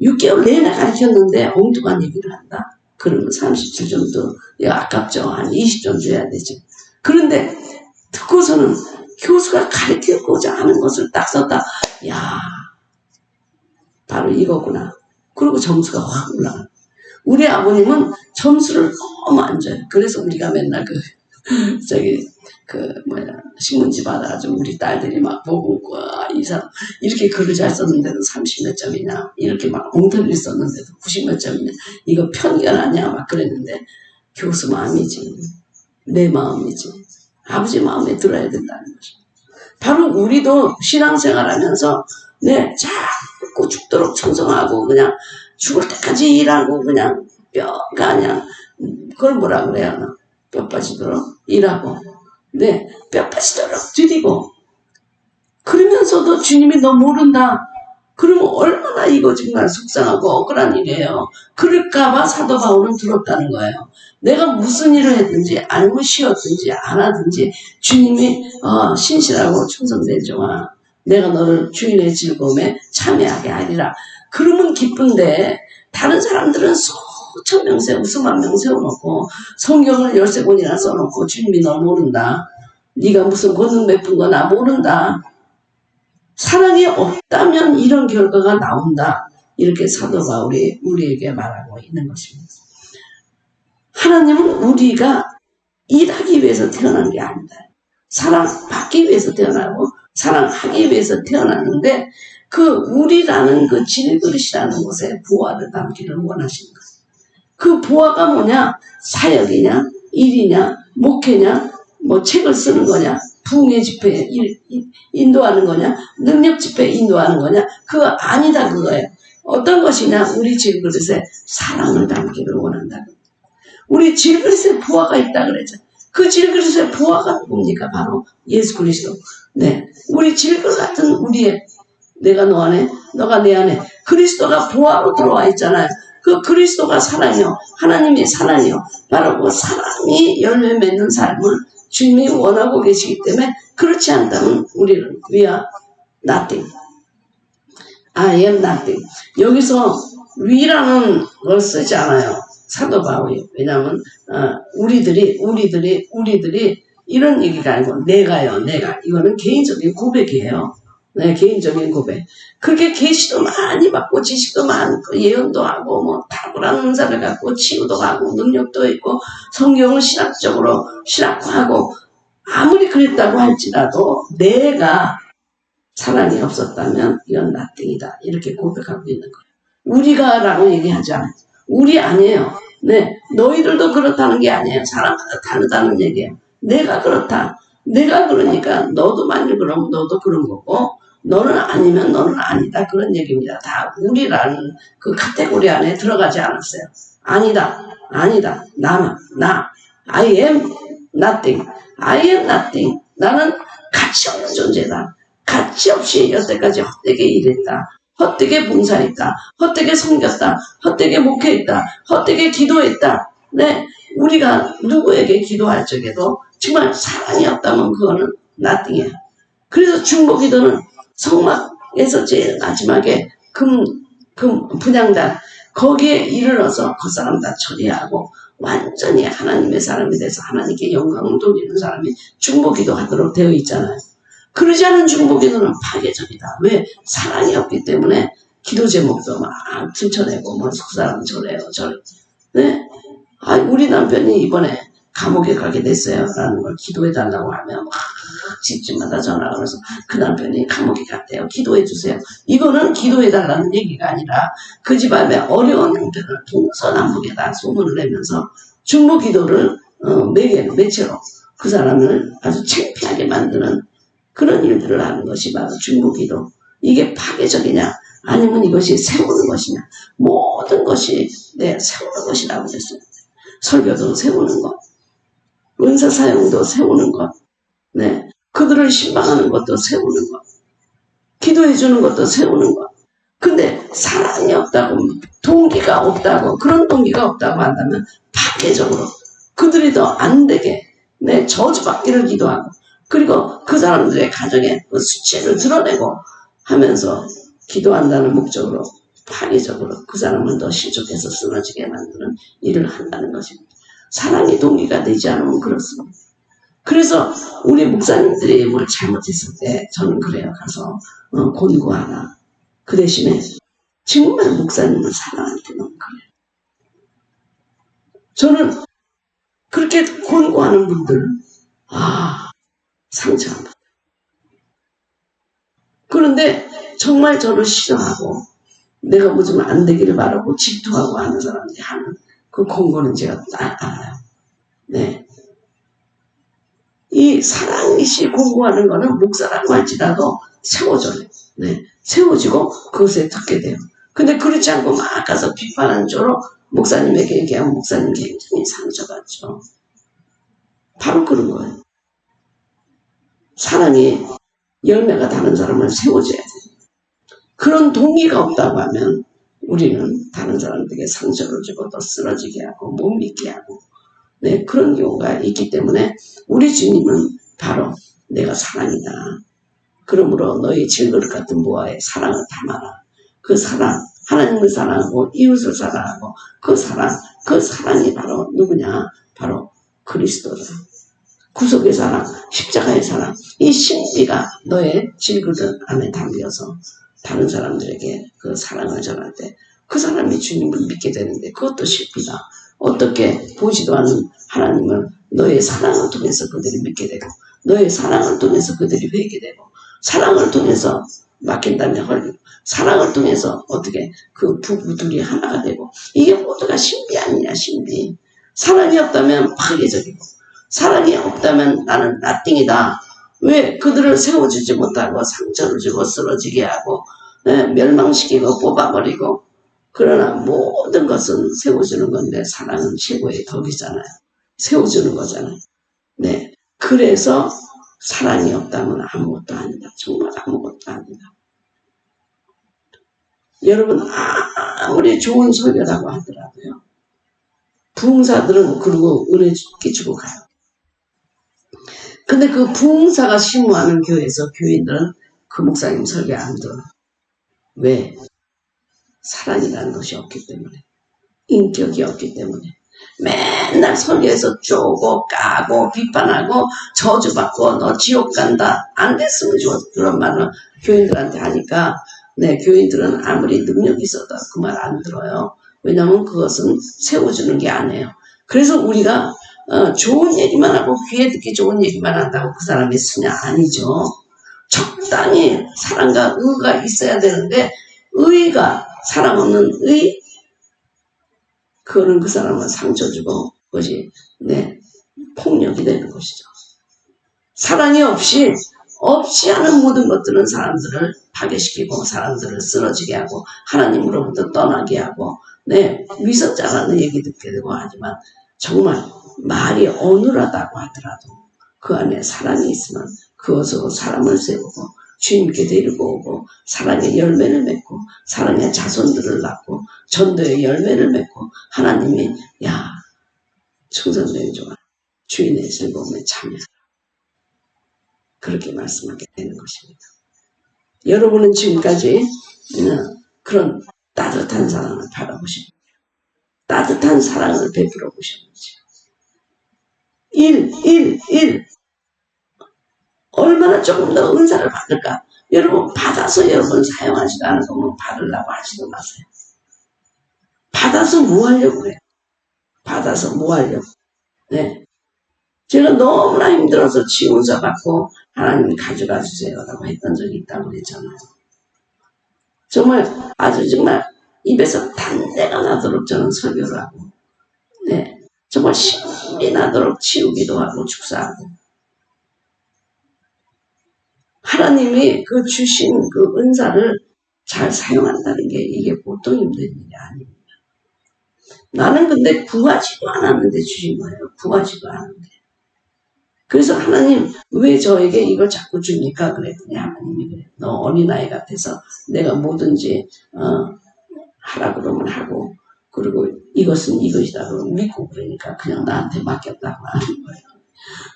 6개월 내내 가르쳤는데 엉뚱한 얘기를 한다? 그러면 37점도 아깝죠. 한 20점 줘야 되죠. 그런데 듣고서는 교수가 가르치고자 하는 것을 딱 썼다. 야, 바로 이거구나. 그리고 점수가 확 올라가. 우리 아버님은 점수를 너무 안 줘요. 그래서 우리가 맨날 저기 신문지 받아가지고 우리 딸들이 막 보고 이 사람 이렇게 글을 잘 썼는데도 30몇 점이냐, 이렇게 막 엉터리를 썼는데도 90몇 점이냐, 이거 편견 아니야 막 그랬는데, 교수 마음이지, 내 마음이지, 아버지 마음에 들어야 된다는 거죠. 바로 우리도 신앙생활하면서 자꾸 죽도록 충성하고 그냥 죽을 때까지 일하고 그냥 뼈가 그냥 그걸 뭐라 그래야 하나, 뼈 빠지도록 일하고 뼈 빠지도록 드리고, 그러면서도 주님이 너 모른다 그러면 얼마나 이거 정말 속상하고 억울한 일이에요. 그럴까봐 사도 바울은 들었다는 거예요. 내가 무슨 일을 했든지 알고 쉬었든지 안 하든지 주님이 신실하고 충성된 종아, 내가 너를 주인의 즐거움에 참여하게 하리라. 그러면 기쁜데, 다른 사람들은 수천 명 수만 명 세워놓고 성경을 13권이나 써놓고 주님이 너 모른다, 네가 무슨 권능 베푼 거나 모른다, 사랑이 없다면 이런 결과가 나온다, 이렇게 사도 바울이 우리에게 말하고 있는 것입니다. 하나님은 우리가 일하기 위해서 태어난 게 아니다. 사랑받기 위해서 태어나고 사랑하기 위해서 태어났는데, 그 우리라는 그 질그릇이라는 곳에 부하를 담기를 원하시는 거예요. 그 부하가 뭐냐? 사역이냐, 일이냐, 목회냐, 책을 쓰는 거냐, 부흥의 집회에 인도하는 거냐, 능력 집회에 인도하는 거냐, 그거 아니다 그거예요. 어떤 것이냐? 우리 질그릇에 사랑을 담기를 원한다. 우리 질그릇에 부하가 있다 그랬죠. 그 질그릇에 부하가 뭡니까? 바로 예수 그리스도. 우리 질그릇 같은 우리의, 내가 너 안에, 너가 내 안에, 그리스도가 부하로 들어와 있잖아요. 그 그리스도가 사랑이요, 하나님이 사랑이요, 바로 그 사랑이 열매 맺는 삶을 주님이 원하고 계시기 때문에, 그렇지 않다면 우리는 we are nothing, I am nothing. 여기서 we라는 걸 쓰지 않아요, 사도 바울이. 왜냐하면 우리들이 이런 얘기가 아니고 내가요, 내가. 이거는 개인적인 고백이에요. 개인적인 고백. 그렇게 계시도 많이 받고 지식도 많고 예언도 하고 탁월한 은사를 갖고 치유도 하고 능력도 있고 성경을 신학적으로 신학화하고, 아무리 그랬다고 할지라도 내가 사랑이 없었다면 이건 nothing이다, 이렇게 고백하고 있는 거예요. 우리가 라고 얘기하지 않아요. 우리 아니에요. 너희들도 그렇다는 게 아니에요. 사람마다 다르다는 얘기예요. 내가 그렇다. 내가 그러니까 너도 만일 그러면 너도 그런 거고, 너는 아니면 너는 아니다, 그런 얘기입니다. 다 우리라는 그 카테고리 안에 들어가지 않았어요. 아니다, 나 I am nothing, I am nothing. 나는 가치 없는 존재다. 가치 없이 여태까지 헛되게 일했다, 헛되게 봉사했다, 헛되게 섬겼다, 헛되게 목회했다, 헛되게 기도했다. 우리가 누구에게 기도할 적에도 정말 사랑이 없다면 그거는 nothing이야. 그래서 중보기도는 성막에서 제일 마지막에 금 분향단, 거기에 이르러서 그 사람 다 처리하고 완전히 하나님의 사람이 돼서 하나님께 영광을 돌리는 사람이 중보기도 하도록 되어 있잖아요. 그러지 않은 중보기도는 파괴적이다. 왜? 사랑이 없기 때문에 기도 제목도 막 들춰내고 그 사람 저래요. 우리 남편이 이번에 감옥에 가게 됐어요 라는 걸 기도해달라고 하면 막 집집마다 전화가 와서 그 남편이 감옥에 갔대요, 기도해주세요. 이거는 기도해달라는 얘기가 아니라 그 집안에 어려운 형편을 동서남북에다 소문을 내면서 중보기도를 매체로 그 사람을 아주 창피하게 만드는 그런 일들을 하는 것이 바로 중보기도. 이게 파괴적이냐 아니면 이것이 세우는 것이냐. 모든 것이 세우는 것이라고 그랬어요. 설교도 세우는 것, 은사 사용도 세우는 것, 그들을 신방하는 것도 세우는 것, 기도해 주는 것도 세우는 것. 근데 사랑이 없다고, 동기가 없다고, 그런 동기가 없다고 한다면 파괴적으로 그들이 더 안 되게 저주받기를 기도하고, 그리고 그 사람들의 가정의 그 수치를 드러내고 하면서 기도한다는 목적으로 파괴적으로 그 사람을 더 실족해서 쓰러지게 만드는 일을 한다는 것입니다. 사랑이 동기가 되지 않으면 그렇습니다. 그래서 우리 목사님들이 뭘 잘못했을 때 저는 그래요. 가서 권고하라. 그 대신에 정말 목사님을 사랑할 때는 그래요. 저는 그렇게 권고하는 분들, 상처합니다. 그런데 정말 저를 싫어하고 내가 뭐 좀 안 되기를 바라고 질투하고 하는 사람들이 하는 그 권고는 제가 딱 알아요. 네. 이 사랑이시 권고하는 거는 목사라고 할지라도 세워져요. 네. 세워지고 그것에 듣게 돼요. 근데 그렇지 않고 막 가서 비판하는 쪽으로 목사님에게 얘기하면 목사님 굉장히 상처받죠. 바로 그런 거예요. 사랑이 열매가 다른 사람을 세워줘야 돼요. 그런 동의가 없다고 하면 우리는 다른 사람들에게 상처를 주고 또 쓰러지게 하고 못 믿게 하고 네, 그런 경우가 있기 때문에 우리 주님은 바로 내가 사랑이다. 그러므로 너희 질그릇 같은 보화에 사랑을 담아라. 그 사랑, 하나님을 사랑하고 이웃을 사랑하고 그 사랑이 바로 누구냐? 바로 그리스도다. 구속의 사랑, 십자가의 사랑, 이 신비가 너의 질그릇 안에 담겨서 다른 사람들에게 그 사랑을 전할 때 그 사람이 주님을 믿게 되는데 그것도 실패다. 어떻게 보지도 않은 하나님을 너의 사랑을 통해서 그들이 믿게 되고 너의 사랑을 통해서 그들이 회개되고 사랑을 통해서 막힌 다음에 헐리고 사랑을 통해서 어떻게 그 부부들이 하나가 되고 이게 모두가 신비 아니냐 신비. 사랑이 없다면 파괴적이고 사랑이 없다면 나는 나띵이다. 왜 그들을 세워주지 못하고 상처를 주고 쓰러지게 하고 멸망시키고 뽑아버리고 그러나 모든 것은 세워주는 건데 사랑은 최고의 덕이잖아요. 세워주는 거잖아요. 네, 그래서 사랑이 없다면 아무것도 아니다. 정말 아무것도 아니다. 여러분 아무리 좋은 설교라고 하더라도요. 부흥사들은 그러고 은혜 끼치고 가요. 근데 그 부흥사가 심무하는 교회에서 교인들은 그 목사님 설교 안 들어요. 왜? 사랑이라는 것이 없기 때문에. 인격이 없기 때문에. 맨날 설교에서 쪼고 까고 비판하고 저주받고 너 지옥 간다. 안 됐으면 좋았어. 그런 말을 교인들한테 하니까 네, 교인들은 아무리 능력이 있어도 그 말 안 들어요. 왜냐하면 그것은 세워주는 게 아니에요. 그래서 우리가 좋은 얘기만 하고 귀에 듣기 좋은 얘기만 한다고 그 사람이 쓰냐? 아니죠. 적당히 사랑과 의가 있어야 되는데 의가 사랑 없는 의 그거는 그 사람은 상처 주고 그것이 폭력이 되는 것이죠. 사랑이 없이 하는 모든 것들은 사람들을 파괴시키고 사람들을 쓰러지게 하고 하나님으로부터 떠나게 하고 위선자라는 얘기 듣게 되고 하지만 정말 말이 어눌하다고 하더라도 그 안에 사랑이 있으면 그것으로 사람을 세우고 주님께 데리고 오고 사랑의 열매를 맺고 사랑의 자손들을 낳고 전도의 열매를 맺고 하나님이 야 충성된 종아 주인의 즐거움에 참여하라 그렇게 말씀하게 되는 것입니다. 여러분은 지금까지 그런 따뜻한 사랑을 받아보십니까? 따뜻한 사랑을 베풀어 보셨는지 1 얼마나 조금 더 은사를 받을까? 여러분 받아서 여러분 사용하지도 않은 거면 받으려고 하지도 마세요. 받아서 뭐 하려고 그래? 받아서 뭐 하려고? 네. 제가 너무나 힘들어서 지원서 받고 하나님 가져가 주세요라고 했던 적이 있다고 그랬잖아요. 정말 아주 정말 입에서 단내가 나도록 저는 설교를 하고 정말 신이 나도록 치우기도 하고 축사하고 하나님이 그 주신 그 은사를 잘 사용한다는 게 이게 보통 힘든 일이 아닙니다. 나는 근데 구하지도 않았는데 주신 거예요. 구하지도 않았는데. 그래서 하나님 왜 저에게 이걸 자꾸 줍니까? 그랬더니 하나님이 그래. 너 어린아이 같아서 내가 뭐든지 하라 그러면 하고 그리고 이것은 이것이다 그러면 믿고 그러니까 그냥 나한테 맡겼다고 하는 거예요.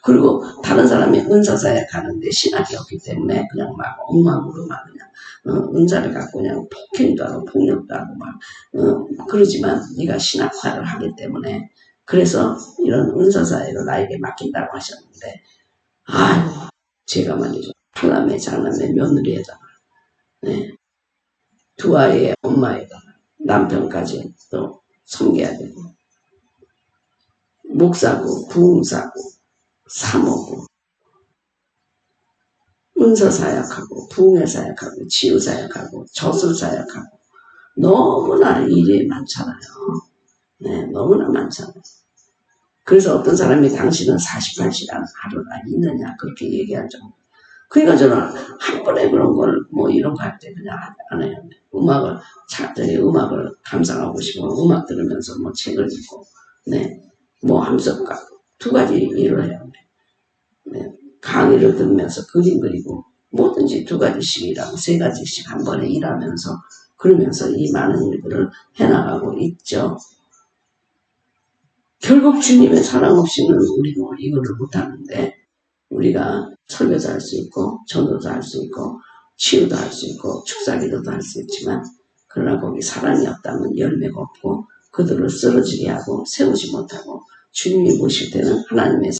그리고 다른 사람이 은사사에 가는데 신학이 없기 때문에 그냥 막 엉망으로 막 그냥 은사를 갖고 그냥 폭행도 하고 폭력도 하고 막 그러지만 네가 신학화를 하기 때문에 그래서 이런 은사사회를 나에게 맡긴다고 하셨는데 아유 제가 말이죠 팔남매 장남매 며느리에다가 두 아이의 엄마에다가 남편까지 또 섬겨야 되고 목사고, 부흥사고, 사모고, 은사사역하고, 부흥회사역하고, 치유사역하고, 저술사역하고, 너무나 일이 많잖아요. 네, 너무나 많잖아요. 그래서 어떤 사람이 당신은 48시간 하루가 있느냐 그렇게 얘기할 정도. 그러니까 저는 한 번에 그런 걸 뭐 이런 거 할 때 그냥 안 해요. 음악을 감상하고 싶으면 음악 들으면서 뭐 책을 읽고, 네, 뭐 함석 가고 두 가지 일을 해요. 네, 강의를 들으면서 그림 그리고 뭐든지 두 가지씩 일하고 세 가지씩 한 번에 일하면서 그러면서 이 많은 일들을 해나가고 있죠. 결국 주님의 사랑 없이는 우리는 이거를 못하는데 우리가 설교도 할 수 있고 전도도 할 수 있고 치유도 할 수 있고 축사기도도 할 수 있지만 그러나 거기 사랑이 없다면 열매가 없고 그들을 쓰러지게 하고 세우지 못하고 주님이 보실 때는 하나님의